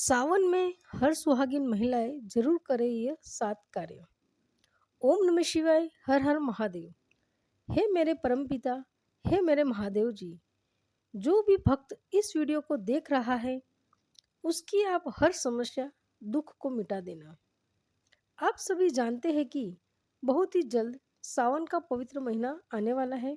सावन में हर सुहागिन महिलाएं जरूर करें ये 7 कार्य। ओम नमः शिवाय, हर हर महादेव। हे मेरे परमपिता, हे मेरे महादेव जी। जो भी भक्त इस वीडियो को देख रहा है उसकी आप हर समस्या दुख को मिटा देना। आप सभी जानते हैं कि बहुत ही जल्द सावन का पवित्र महीना आने वाला है,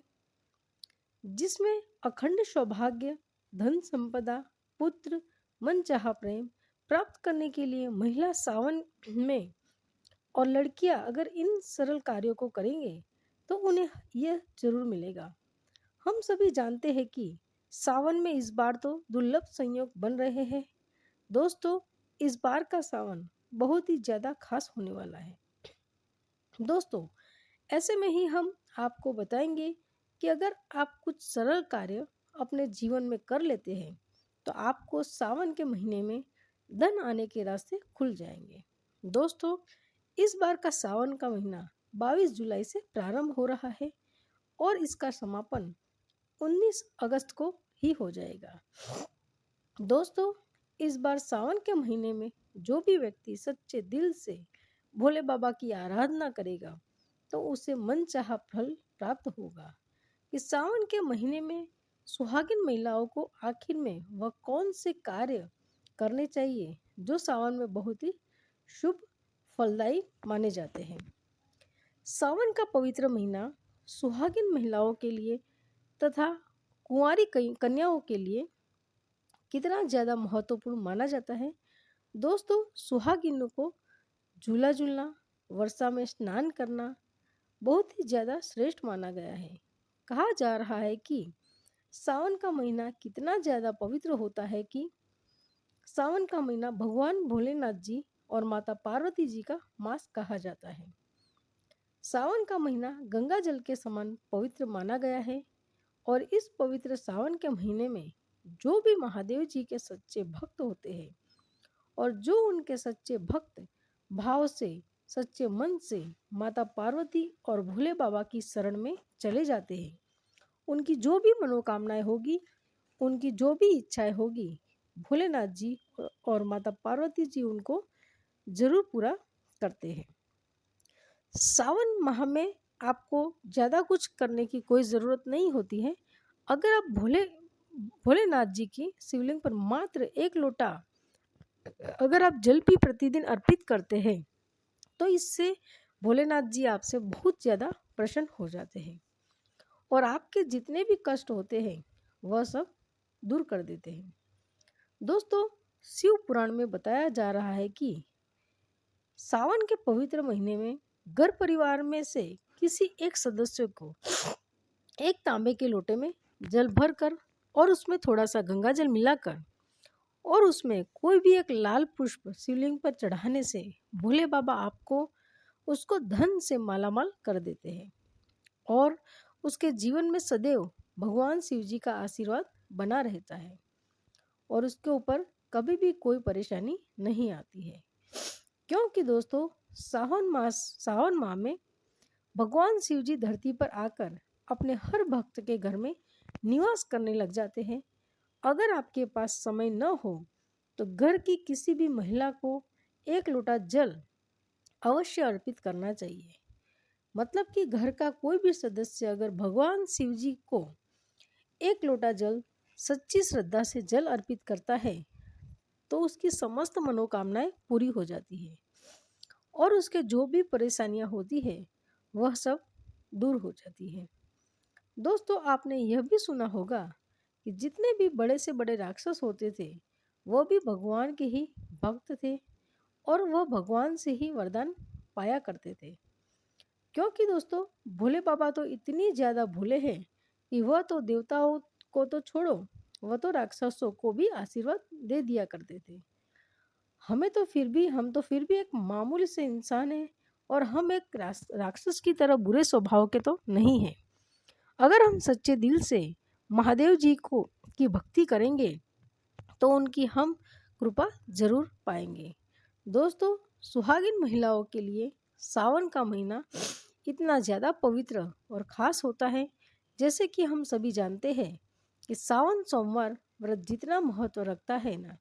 जिसमें अखंड सौभाग्य, धन संपदा, पुत्र, मनचाहा प्रेम प्राप्त करने के लिए महिला सावन में और लड़कियां अगर इन सरल कार्यों को करेंगे तो उन्हें यह जरूर मिलेगा। हम सभी जानते हैं कि सावन में इस बार तो दुर्लभ संयोग बन रहे हैं। दोस्तों, इस बार का सावन बहुत ही ज़्यादा खास होने वाला है। दोस्तों, ऐसे में ही हम आपको बताएंगे कि अगर आप कुछ सरल कार्य अपने जीवन में कर लेते हैं तो आपको सावन के महीने में धन आने के रास्ते खुल जाएंगे। दोस्तों, इस बार का सावन का महीना 22 जुलाई से प्रारंभ हो रहा है और इसका समापन 19 अगस्त को ही हो जाएगा। दोस्तों, इस बार सावन के महीने में जो भी व्यक्ति सच्चे दिल से भोले बाबा की आराधना करेगा तो उसे मनचाहा फल प्राप्त होगा। इस सावन के महीने में सुहागिन महिलाओं को आखिर में वह कौन से कार्य करने चाहिए जो सावन में बहुत ही शुभ फलदायी माने जाते हैं। सावन का पवित्र महीना सुहागिन महिलाओं के लिए तथा कुंवारी कन्याओं के लिए कितना ज़्यादा महत्वपूर्ण माना जाता है। दोस्तों, सुहागिनों को झूला झूलना, वर्षा में स्नान करना बहुत ही ज़्यादा श्रेष्ठ माना गया है। कहा जा रहा है कि सावन का महीना कितना ज़्यादा पवित्र होता है कि सावन का महीना भगवान भोलेनाथ जी और माता पार्वती जी का मास कहा जाता है। सावन का महीना गंगा जल के समान पवित्र माना गया है और इस पवित्र सावन के महीने में जो भी महादेव जी के सच्चे भक्त होते हैं और जो उनके सच्चे भक्त भाव से, सच्चे मन से माता पार्वती और भोले बाबा की शरण में चले जाते हैं, उनकी जो भी मनोकामनाएं होगी, उनकी जो भी इच्छाएं होगी, भोलेनाथ जी और माता पार्वती जी उनको जरूर पूरा करते हैं। सावन माह में आपको ज़्यादा कुछ करने की कोई ज़रूरत नहीं होती है। अगर आप भोलेनाथ जी की शिवलिंग पर मात्र 1 लोटा अगर आप जल भी प्रतिदिन अर्पित करते हैं तो इससे भोलेनाथ जी आपसे बहुत ज़्यादा प्रसन्न हो जाते हैं और आपके जितने भी कष्ट होते हैं वह सब दूर कर देते हैं। दोस्तों, शिव पुराण में बताया जा रहा है कि सावन के पवित्र महीने में घर परिवार में से किसी एक सदस्य को एक तांबे के लोटे में जल भरकर और उसमें थोड़ा सा गंगा जल मिलाकर और उसमें कोई भी एक लाल पुष्प शिवलिंग पर चढ़ाने से भोले बाबा आपको उसको धन से मालामाल कर देते हैं और उसके जीवन में सदैव भगवान शिव जी का आशीर्वाद बना रहता है और उसके ऊपर कभी भी कोई परेशानी नहीं आती है। क्योंकि दोस्तों, सावन माह में भगवान शिव जी धरती पर आकर अपने हर भक्त के घर में निवास करने लग जाते हैं। अगर आपके पास समय न हो तो घर की किसी भी महिला को 1 लोटा जल अवश्य अर्पित करना चाहिए। मतलब कि घर का कोई भी सदस्य अगर भगवान शिव जी को 1 लोटा जल सच्ची श्रद्धा से जल अर्पित करता है तो उसकी समस्त मनोकामनाएं पूरी हो जाती है और उसके जो भी परेशानियां होती है वह सब दूर हो जाती है। दोस्तों, आपने यह भी सुना होगा कि जितने भी बड़े से बड़े राक्षस होते थे वह भी भगवान के ही भक्त थे और वह भगवान से ही वरदान पाया करते थे। क्योंकि दोस्तों, भोले बाबा तो इतनी ज़्यादा भोले हैं कि वह तो देवताओं को तो छोड़ो, वह तो राक्षसों को भी आशीर्वाद दे दिया करते थे। हम तो फिर भी एक मामूली से इंसान हैं और हम एक राक्षस की तरह बुरे स्वभाव के तो नहीं हैं। अगर हम सच्चे दिल से महादेव जी को की भक्ति करेंगे तो उनकी हम कृपा जरूर पाएंगे। दोस्तों, सुहागिन महिलाओं के लिए सावन का महीना इतना ज़्यादा पवित्र और ख़ास होता है। जैसे कि हम सभी जानते हैं कि सावन सोमवार व्रत जितना महत्व रखता है ना,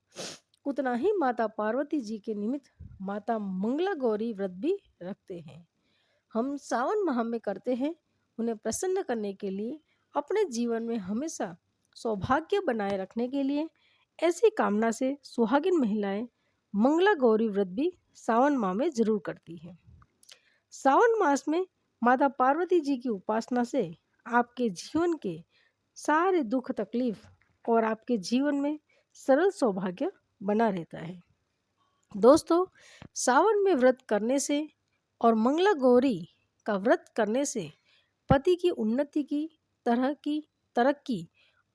उतना ही माता पार्वती जी के निमित्त माता मंगला गौरी व्रत भी रखते हैं। हम सावन माह में करते हैं उन्हें प्रसन्न करने के लिए, अपने जीवन में हमेशा सौभाग्य बनाए रखने के लिए। ऐसी कामना से सुहागिन महिलाएं मंगला गौरी व्रत भी सावन माह में जरूर करती हैं। सावन मास में माता पार्वती जी की उपासना से आपके जीवन के सारे दुख तकलीफ और आपके जीवन में सरल सौभाग्य बना रहता है। दोस्तों, सावन में व्रत करने से और मंगला गौरी का व्रत करने से पति की उन्नति की तरक्की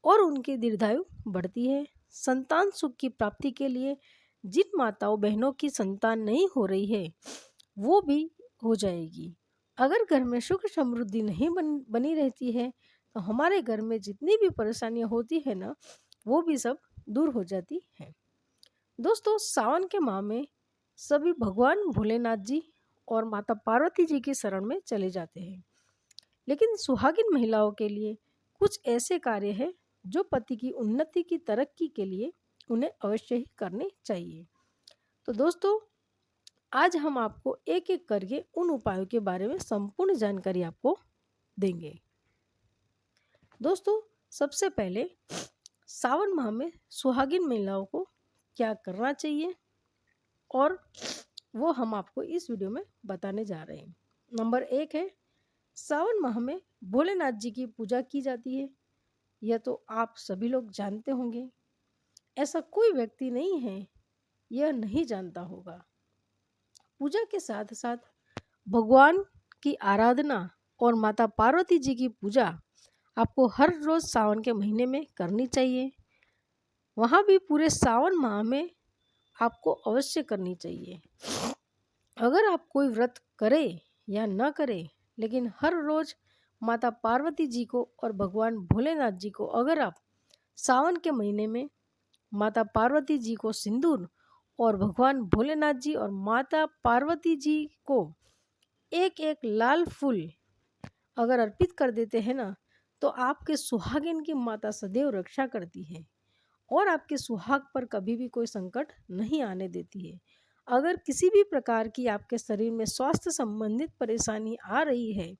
और उनकी दीर्घायु बढ़ती है। संतान सुख की प्राप्ति के लिए जिन माताओं बहनों की संतान नहीं हो रही है वो भी हो जाएगी। अगर घर में सुख समृद्धि नहीं बनी रहती है तो हमारे घर में जितनी भी परेशानियां होती है ना, वो भी सब दूर हो जाती है। दोस्तों, सावन के माह में सभी भगवान भोलेनाथ जी और माता पार्वती जी की शरण में चले जाते हैं, लेकिन सुहागिन महिलाओं के लिए कुछ ऐसे कार्य हैं जो पति की उन्नति की तरक्की के लिए उन्हें अवश्य ही करने चाहिए। तो दोस्तों, आज हम आपको एक एक करके उन उपायों के बारे में संपूर्ण जानकारी आपको देंगे। दोस्तों, सबसे पहले सावन माह में सुहागिन महिलाओं को क्या करना चाहिए और वो हम आपको इस वीडियो में बताने जा रहे हैं। नंबर 1 है, सावन माह में भोलेनाथ जी की पूजा की जाती है। यह तो आप सभी लोग जानते होंगे, ऐसा कोई व्यक्ति नहीं है यह नहीं जानता होगा। पूजा के साथ साथ भगवान की आराधना और माता पार्वती जी की पूजा आपको हर रोज सावन के महीने में करनी चाहिए। वहाँ भी पूरे सावन माह में आपको अवश्य करनी चाहिए। अगर आप कोई व्रत करें या न करें, लेकिन हर रोज माता पार्वती जी को और भगवान भोलेनाथ जी को अगर आप सावन के महीने में माता पार्वती जी को सिंदूर और भगवान भोलेनाथ जी और माता पार्वती जी को एक एक लाल फूल अगर अर्पित कर देते हैं ना, तो आपके सुहागिन की माता सदैव रक्षा करती है और आपके सुहाग पर कभी भी कोई संकट नहीं आने देती है। अगर किसी भी प्रकार की आपके शरीर में स्वास्थ्य संबंधित परेशानी आ रही है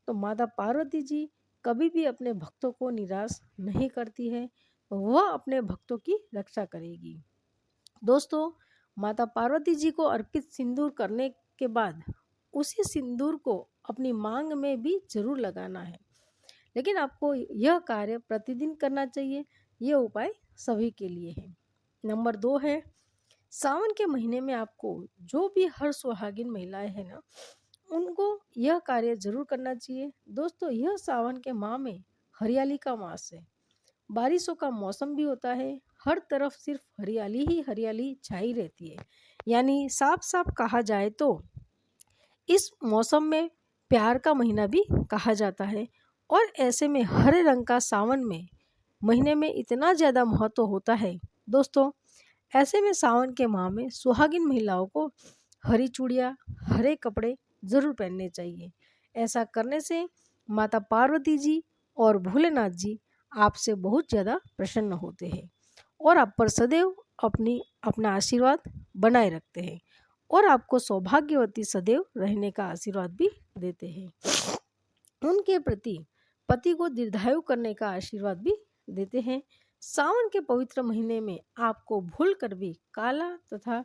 तो माता पार्वती जी कभी भी अपने भक्तों को निराश नहीं करती है, वह अपने भक्तों की रक्षा करेगी। दोस्तों, माता पार्वती जी को अर्पित सिंदूर करने के बाद उसी सिंदूर को अपनी मांग में भी जरूर लगाना है, लेकिन आपको यह कार्य प्रतिदिन करना चाहिए। यह उपाय सभी के लिए है। नंबर 2 है, सावन के महीने में आपको जो भी हर सुहागिन महिलाएं हैं ना, उनको यह कार्य जरूर करना चाहिए। दोस्तों, यह सावन के माह में हरियाली का मास है, बारिशों का मौसम भी होता है, हर तरफ सिर्फ हरियाली ही हरियाली छाई रहती है। यानी साफ साफ कहा जाए तो इस मौसम में प्यार का महीना भी कहा जाता है। और ऐसे में हरे रंग का सावन में महीने में इतना ज़्यादा महत्व होता है। दोस्तों, ऐसे में सावन के माह में सुहागिन महिलाओं को हरी चूड़ियाँ, हरे कपड़े ज़रूर पहनने चाहिए। ऐसा करने से माता पार्वती जी और भोलेनाथ जी आपसे बहुत ज़्यादा प्रसन्न होते हैं और आप पर सदैव अपना आशीर्वाद बनाए रखते हैं और आपको सौभाग्यवती सदैव रहने का आशीर्वाद भी देते हैं। उनके प्रति पति को दीर्घायु करने का आशीर्वाद भी देते हैं। सावन के पवित्र महीने में आपको भूल कर भी काला तथा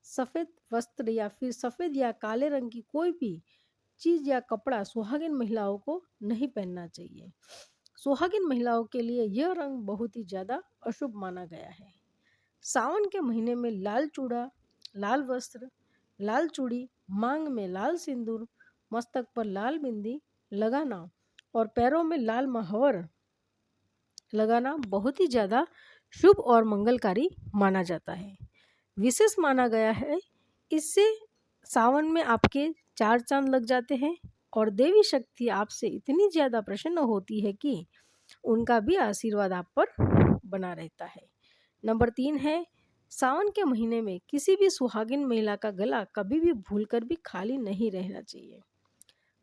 सफ़ेद वस्त्र या फिर सफ़ेद या काले रंग की कोई भी चीज़ या कपड़ा सुहागिन महिलाओं को नहीं पहनना चाहिए। सुहागिन महिलाओं के लिए यह रंग बहुत ही ज़्यादा अशुभ माना गया है। सावन के महीने में लाल चूड़ा, लाल वस्त्र, लाल चूड़ी, मांग में लाल सिंदूर, मस्तक पर लाल बिंदी लगाना और पैरों में लाल महावर लगाना बहुत ही ज़्यादा शुभ और मंगलकारी माना जाता है। विशेष माना गया है, इससे सावन में आपके 4 चांद लग जाते हैं और देवी शक्ति आपसे इतनी ज़्यादा प्रसन्न होती है कि उनका भी आशीर्वाद आप पर बना रहता है। नंबर 3 है, सावन के महीने में किसी भी सुहागिन महिला का गला कभी भी भूलकर भी खाली नहीं रहना चाहिए।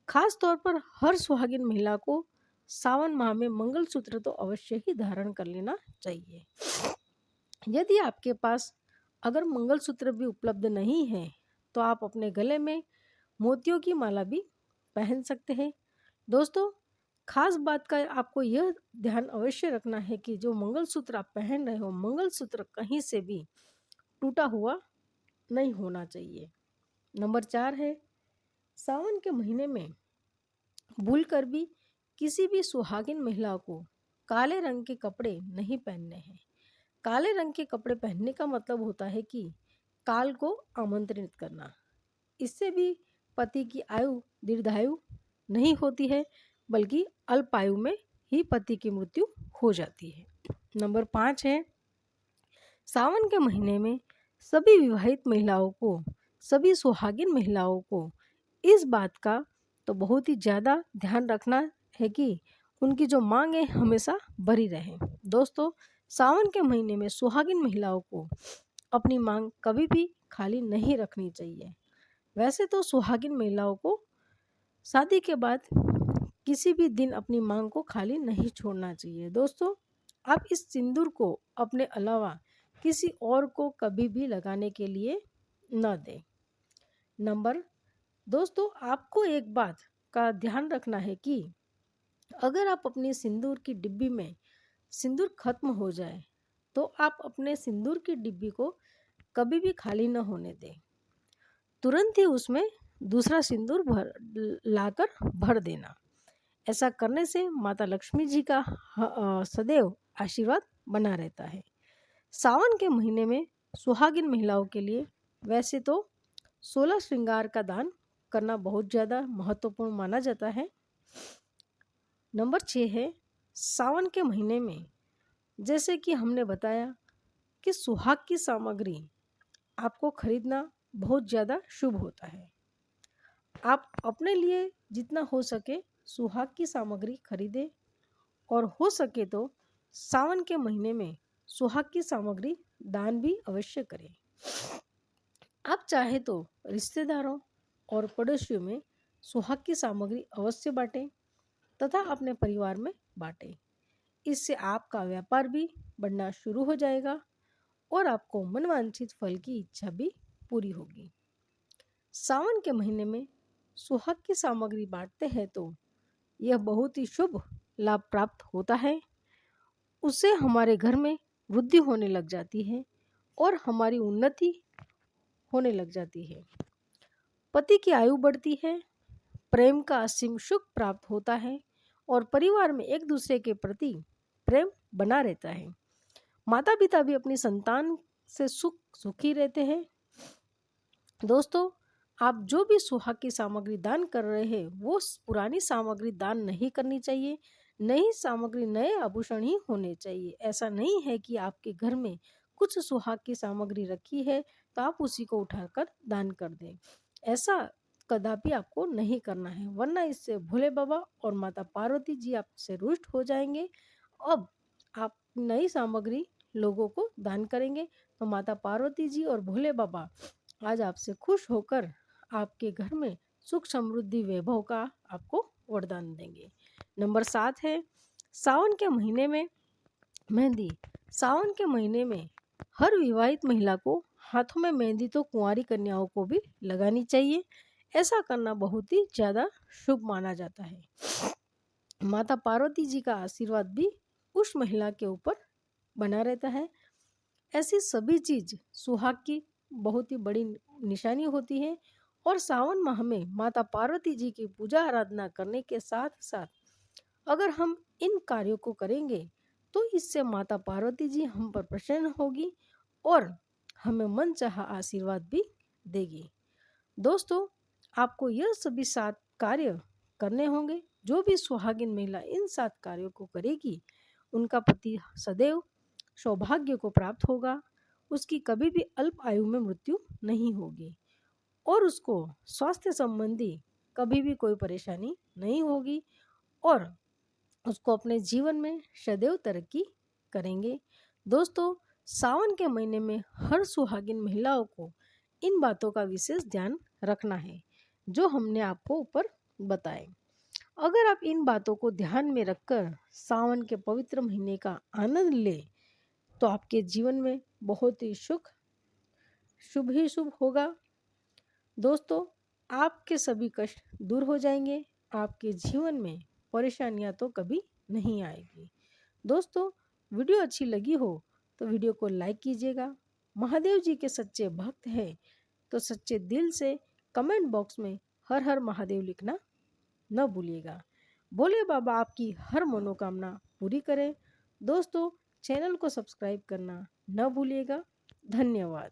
खास तौर पर हर सुहागिन महिला को सावन माह में मंगलसूत्र तो अवश्य ही धारण कर लेना चाहिए। यदि आपके पास अगर मंगलसूत्र भी उपलब्ध नहीं है तो आप अपने गले में मोतियों की माला भी पहन सकते हैं। दोस्तों, खास बात का आपको यह ध्यान अवश्य रखना है कि जो मंगलसूत्र आप पहन रहे हो, मंगलसूत्र कहीं से भी टूटा हुआ नहीं होना चाहिए। नंबर 4 है, सावन के महीने में भूल कर भी किसी भी सुहागिन महिला को काले रंग के कपड़े नहीं पहनने हैं। काले रंग के कपड़े पहनने का मतलब होता है कि काल को आमंत्रित करना। इससे भी पति की आयु दीर्घायु नहीं होती है, बल्कि अल्पायु में ही पति की मृत्यु हो जाती है। नंबर 5 है, सावन के महीने में सभी विवाहित महिलाओं को, सभी सुहागिन महिलाओं को इस बात का तो बहुत ही ज़्यादा ध्यान रखना है कि उनकी जो मांग है हमेशा भरी रहे। दोस्तों, सावन के महीने में सुहागिन महिलाओं को अपनी मांग कभी भी खाली नहीं रखनी चाहिए। वैसे तो सुहागिन महिलाओं को शादी के बाद किसी भी दिन अपनी मांग को खाली नहीं छोड़ना चाहिए। दोस्तों, आप इस सिंदूर को अपने अलावा किसी और को कभी भी लगाने के लिए न दें। दोस्तों, आपको एक बात का ध्यान रखना है कि अगर आप अपनी सिंदूर की डिब्बी में सिंदूर खत्म हो जाए तो आप अपने सिंदूर की डिब्बी को कभी भी खाली न होने दें। तुरंत ही उसमें दूसरा सिंदूर लाकर भर देना। ऐसा करने से माता लक्ष्मी जी का सदैव आशीर्वाद बना रहता है। सावन के महीने में सुहागिन महिलाओं के लिए वैसे तो 16 श्रृंगार का दान करना बहुत ज़्यादा महत्वपूर्ण माना जाता है। नंबर 6 है, सावन के महीने में जैसे कि हमने बताया कि सुहाग की सामग्री आपको खरीदना बहुत ज़्यादा शुभ होता है। आप अपने लिए जितना हो सके सुहाग की सामग्री खरीदें और हो सके तो सावन के महीने में सुहाग की सामग्री दान भी अवश्य करें। आप चाहे तो रिश्तेदारों और पड़ोसियों में सुहाग की सामग्री अवश्य बांटें तथा अपने परिवार में बांटें। इससे आपका व्यापार भी बढ़ना शुरू हो जाएगा और आपको मनवांछित फल की इच्छा भी पूरी होगी। सावन के महीने में सुहाग की सामग्री बांटते हैं तो यह बहुत ही शुभ लाभ प्राप्त होता है। उससे हमारे घर में वृद्धि होने लग जाती है और हमारी उन्नति होने लग जाती है। पति की आयु बढ़ती है, प्रेम का असीम सुख प्राप्त होता है और परिवार में एक दूसरे के प्रति प्रेम बना रहता है। माता पिता भी अपनी संतान से सुखी रहते हैं। दोस्तों, आप जो भी सुहाग की सामग्री दान कर रहे हैं वो पुरानी सामग्री दान नहीं करनी चाहिए। नई सामग्री, नए आभूषण ही होने चाहिए। ऐसा नहीं है कि आपके घर में कुछ सुहाग की सामग्री रखी है तो आप उसी को उठाकर दान कर दें। ऐसा कदापि आपको नहीं करना है, वरना इससे भोले बाबा और माता पार्वती जी आपसे रुष्ट हो जाएंगे। अब आप नई सामग्री लोगों को दान करेंगे तो माता पार्वती जी और भोले बाबा आज आपसे खुश होकर आपके घर में सुख समृद्धि वैभव का आपको वरदान देंगे। नंबर 7 है, सावन के महीने में मेहंदी। सावन के महीने में हर विवाहित महिला को हाथों में मेहंदी तो कुंवारी कन्याओं को भी लगानी चाहिए। ऐसा करना बहुत ही ज़्यादा शुभ माना जाता है। माता पार्वती जी का आशीर्वाद भी उस महिला के ऊपर बना रहता है। ऐसी सभी चीज़ सुहाग की बहुत ही बड़ी निशानी होती है और सावन माह में माता पार्वती जी की पूजा आराधना करने के साथ साथ अगर हम इन कार्यों को करेंगे तो इससे माता पार्वती जी हम पर प्रसन्न होगी और हमें मनचाहा आशीर्वाद भी देगी। दोस्तों, आपको यह सभी 7 कार्य करने होंगे। जो भी सुहागिन महिला इन 7 कार्यों को करेगी उनका पति सदैव सौभाग्य को प्राप्त होगा, उसकी कभी भी अल्प आयु में मृत्यु नहीं होगी और उसको स्वास्थ्य संबंधी कभी भी कोई परेशानी नहीं होगी और उसको अपने जीवन में सदैव तरक्की करेंगे। दोस्तों, सावन के महीने में हर सुहागिन महिलाओं को इन बातों का विशेष ध्यान रखना है जो हमने आपको ऊपर बताए। अगर आप इन बातों को ध्यान में रखकर सावन के पवित्र महीने का आनंद लें तो आपके जीवन में बहुत ही सुख शुभ ही शुभ होगा। दोस्तों, आपके सभी कष्ट दूर हो जाएंगे, आपके जीवन में परेशानियां तो कभी नहीं आएगी। दोस्तों, वीडियो अच्छी लगी हो तो वीडियो को लाइक कीजिएगा। महादेव जी के सच्चे भक्त हैं तो सच्चे दिल से कमेंट बॉक्स में हर हर महादेव लिखना न भूलिएगा। भोले बाबा आपकी हर मनोकामना पूरी करें। दोस्तों, चैनल को सब्सक्राइब करना न भूलिएगा। धन्यवाद।